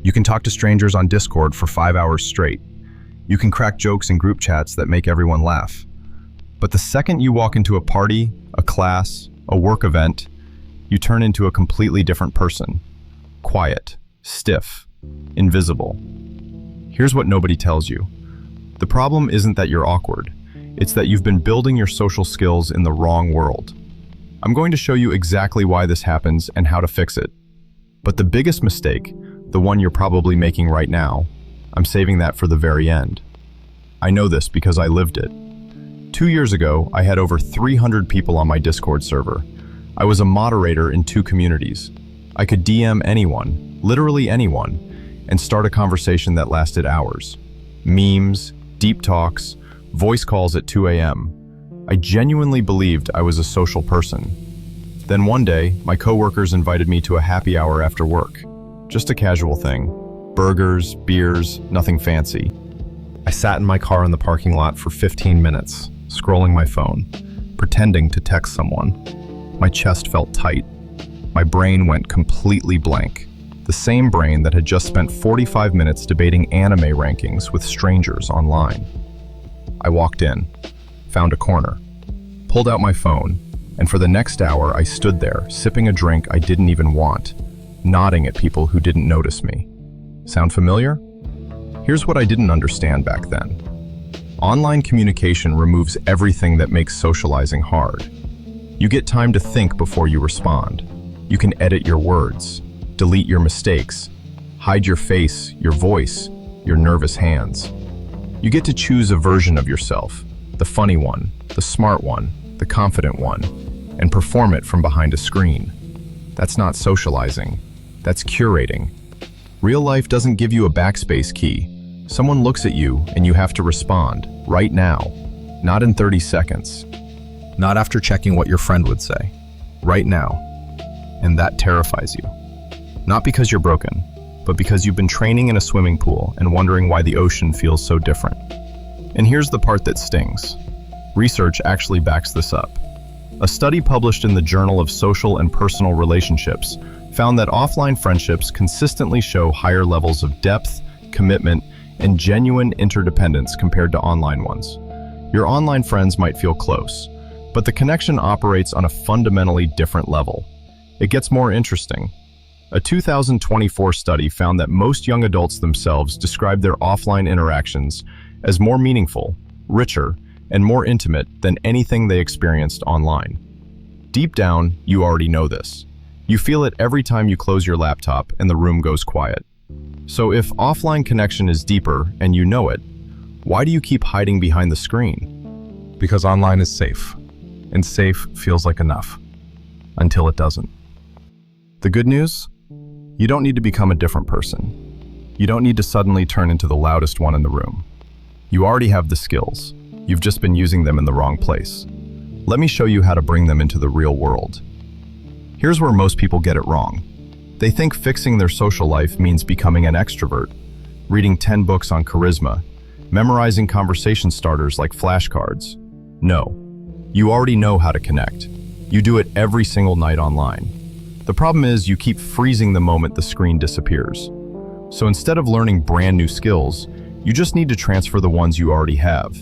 You can talk to strangers on Discord for 5 hours straight. You can crack jokes in group chats that make everyone laugh. But the second you walk into a party, a class, a work event, you turn into a completely different person. Quiet, stiff, invisible. Here's what nobody tells you. The problem isn't that you're awkward. It's that you've been building your social skills in the wrong world. I'm going to show you exactly why this happens and how to fix it. But the biggest mistake, the one you're probably making right now, I'm saving that for the very end. I know this because I lived it. 2 years ago, I had over 300 people on my Discord server. I was a moderator in 2 communities. I could DM anyone, literally anyone, and start a conversation that lasted hours. Memes, deep talks, voice calls at 2 a.m. I genuinely believed I was a social person. Then one day, my coworkers invited me to a happy hour after work. Just a casual thing. Burgers, beers, nothing fancy. I sat in my car in the parking lot for 15 minutes, scrolling my phone, pretending to text someone. My chest felt tight. My brain went completely blank. The same brain that had just spent 45 minutes debating anime rankings with strangers online. I walked in, found a corner, pulled out my phone, and for the next hour I stood there, sipping a drink I didn't even want, nodding at people who didn't notice me. Sound familiar? Here's what I didn't understand back then. Online communication removes everything that makes socializing hard. You get time to think before you respond. You can edit your words, delete your mistakes, hide your face, your voice, your nervous hands. You get to choose a version of yourself, the funny one, the smart one, the confident one, and perform it from behind a screen. That's not socializing. That's curating. Real life doesn't give you a backspace key. Someone looks at you and you have to respond, right now. Not in 30 seconds. Not after checking what your friend would say. Right now. And that terrifies you. Not because you're broken, but because you've been training in a swimming pool and wondering why the ocean feels so different. And here's the part that stings. Research actually backs this up. A study published in the Journal of Social and Personal Relationships found that offline friendships consistently show higher levels of depth, commitment, and genuine interdependence compared to online ones. Your online friends might feel close, but the connection operates on a fundamentally different level. It gets more interesting. A 2024 study found that most young adults themselves describe their offline interactions as more meaningful, richer, and more intimate than anything they experienced online. Deep down, you already know this. You feel it every time you close your laptop and the room goes quiet. So if offline connection is deeper and you know it, why do you keep hiding behind the screen? Because online is safe, and safe feels like enough, until it doesn't. The good news? You don't need to become a different person. You don't need to suddenly turn into the loudest one in the room. You already have the skills. You've just been using them in the wrong place. Let me show you how to bring them into the real world. Here's where most people get it wrong. They think fixing their social life means becoming an extrovert, reading 10 books on charisma, memorizing conversation starters like flashcards. No, you already know how to connect. You do it every single night online. The problem is you keep freezing the moment the screen disappears. So instead of learning brand new skills, you just need to transfer the ones you already have.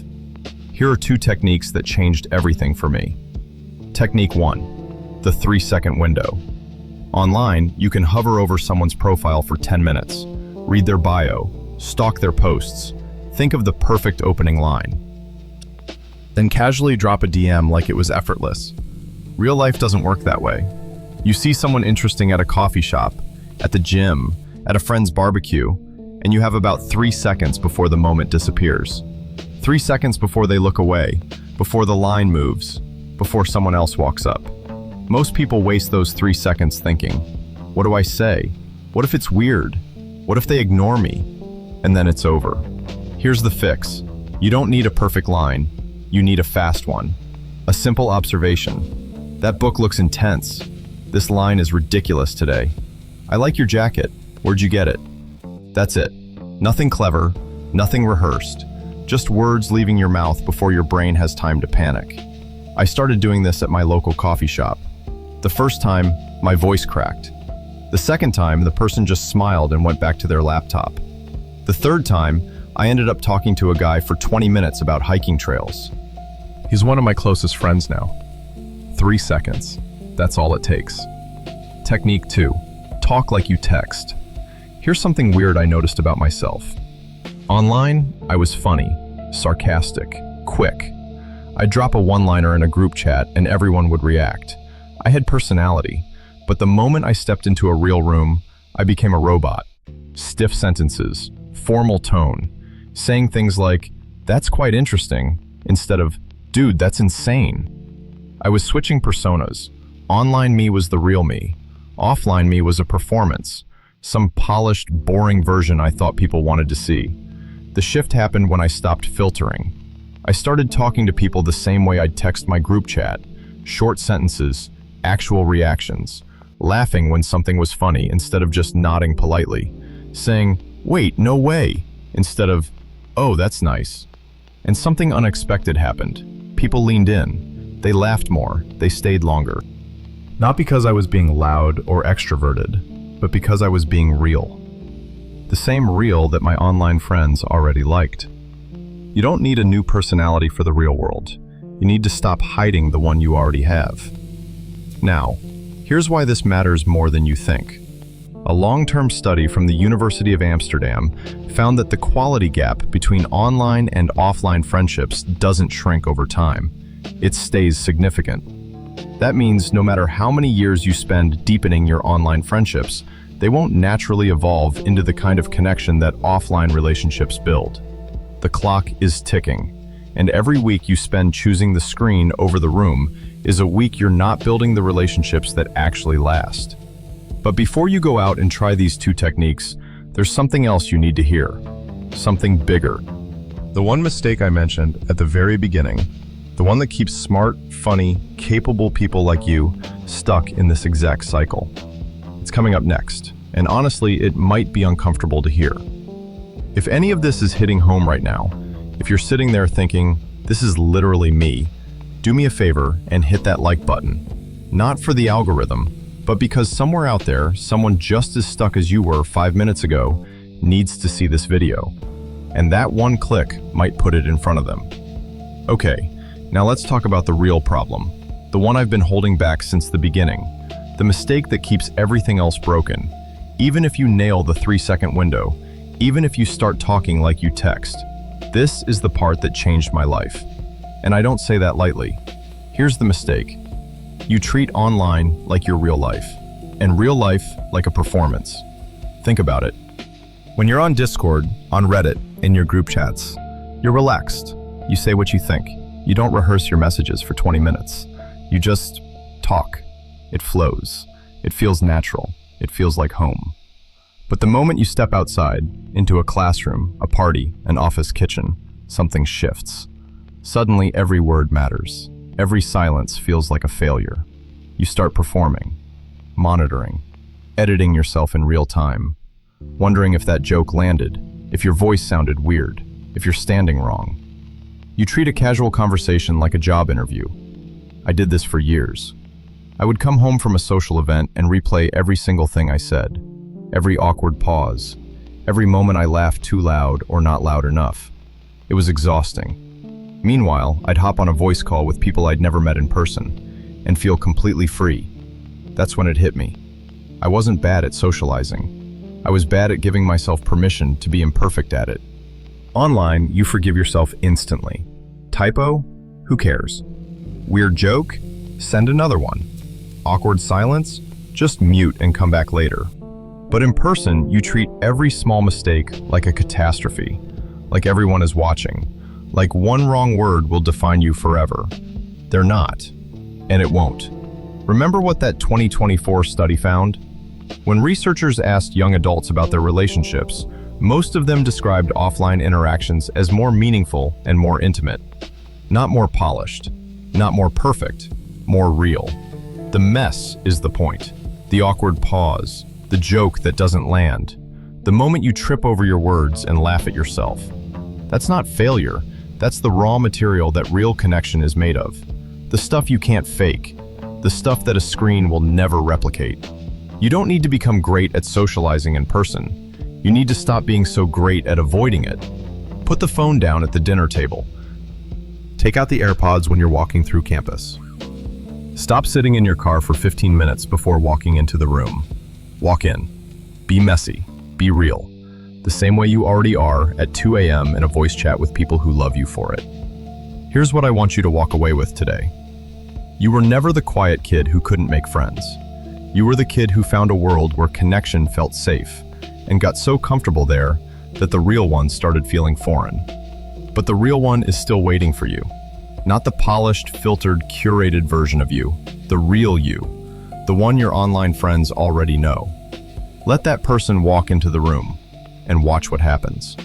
Here are 2 techniques that changed everything for me. Technique 1, the 3-second window. Online, you can hover over someone's profile for 10 minutes, read their bio, stalk their posts, think of the perfect opening line. Then casually drop a DM like it was effortless. Real life doesn't work that way. You see someone interesting at a coffee shop, at the gym, at a friend's barbecue, and you have about 3 seconds before the moment disappears. 3 seconds before they look away, before the line moves, before someone else walks up. Most people waste those 3 seconds thinking, what do I say? What if it's weird? What if they ignore me? And then it's over. Here's the fix. You don't need a perfect line. You need a fast one. A simple observation. That book looks intense. This line is ridiculous today. I like your jacket. Where'd you get it? That's it. Nothing clever, nothing rehearsed. Just words leaving your mouth before your brain has time to panic. I started doing this at my local coffee shop. The first time, my voice cracked. The second time, the person just smiled and went back to their laptop. The third time, I ended up talking to a guy for 20 minutes about hiking trails. He's one of my closest friends now. 3 seconds. That's all it takes. Technique 2. Talk like you text. Here's something weird I noticed about myself. Online, I was funny, sarcastic, quick. I'd drop a one-liner in a group chat and everyone would react. I had personality, but the moment I stepped into a real room, I became a robot. Stiff sentences, formal tone, saying things like, "That's quite interesting," instead of, "Dude, that's insane." I was switching personas. Online me was the real me. Offline me was a performance, some polished, boring version I thought people wanted to see. The shift happened when I stopped filtering. I started talking to people the same way I'd text my group chat, short sentences, actual reactions, laughing when something was funny instead of just nodding politely, saying, "Wait, no way," instead of, "Oh, that's nice." And something unexpected happened. People leaned in. They laughed more. They stayed longer. Not because I was being loud or extroverted, but because I was being real. The same real that my online friends already liked. You don't need a new personality for the real world. You need to stop hiding the one you already have. Now, here's why this matters more than you think. A long-term study from the University of Amsterdam found that the quality gap between online and offline friendships doesn't shrink over time. It stays significant. That means no matter how many years you spend deepening your online friendships, they won't naturally evolve into the kind of connection that offline relationships build. The clock is ticking, and every week you spend choosing the screen over the room is a week you're not building the relationships that actually last. But before you go out and try these 2 techniques, there's something else you need to hear. Something bigger. The one mistake I mentioned at the very beginning, the one that keeps smart, funny, capable people like you stuck in this exact cycle. It's coming up next, and honestly, it might be uncomfortable to hear. If any of this is hitting home right now, if you're sitting there thinking, "This is literally me," do me a favor and hit that like button. Not for the algorithm, but because somewhere out there, someone just as stuck as you were 5 minutes ago needs to see this video. And that one click might put it in front of them. Okay, now let's talk about the real problem. The one I've been holding back since the beginning. The mistake that keeps everything else broken. Even if you nail the 3-second window, even if you start talking like you text. This is the part that changed my life. And I don't say that lightly. Here's the mistake. You treat online like your real life, and real life like a performance. Think about it. When you're on Discord, on Reddit, in your group chats, you're relaxed. You say what you think. You don't rehearse your messages for 20 minutes. You just talk. It flows. It feels natural. It feels like home. But the moment you step outside, into a classroom, a party, an office kitchen, something shifts. Suddenly, every word matters. Every silence feels like a failure. You start performing, monitoring, editing yourself in real time, wondering if that joke landed, if your voice sounded weird, if you're standing wrong. You treat a casual conversation like a job interview. I did this for years. I would come home from a social event and replay every single thing I said, every awkward pause, every moment I laughed too loud or not loud enough. It was exhausting. Meanwhile, I'd hop on a voice call with people I'd never met in person and feel completely free. That's when it hit me. I wasn't bad at socializing. I was bad at giving myself permission to be imperfect at it. Online, you forgive yourself instantly. Typo? Who cares? Weird joke? Send another one. Awkward silence? Just mute and come back later. But in person, you treat every small mistake like a catastrophe, like everyone is watching, like one wrong word will define you forever. They're not, and it won't. Remember what that 2024 study found? When researchers asked young adults about their relationships, most of them described offline interactions as more meaningful and more intimate. Not more polished, not more perfect, more real. The mess is the point. The awkward pause, the joke that doesn't land, the moment you trip over your words and laugh at yourself. That's not failure. That's the raw material that real connection is made of. The stuff you can't fake. The stuff that a screen will never replicate. You don't need to become great at socializing in person. You need to stop being so great at avoiding it. Put the phone down at the dinner table. Take out the AirPods when you're walking through campus. Stop sitting in your car for 15 minutes before walking into the room. Walk in. Be messy. Be real. The same way you already are at 2 a.m. in a voice chat with people who love you for it. Here's what I want you to walk away with today. You were never the quiet kid who couldn't make friends. You were the kid who found a world where connection felt safe and got so comfortable there that the real one started feeling foreign. But the real one is still waiting for you. Not the polished, filtered, curated version of you. The real you. The one your online friends already know. Let that person walk into the room and watch what happens.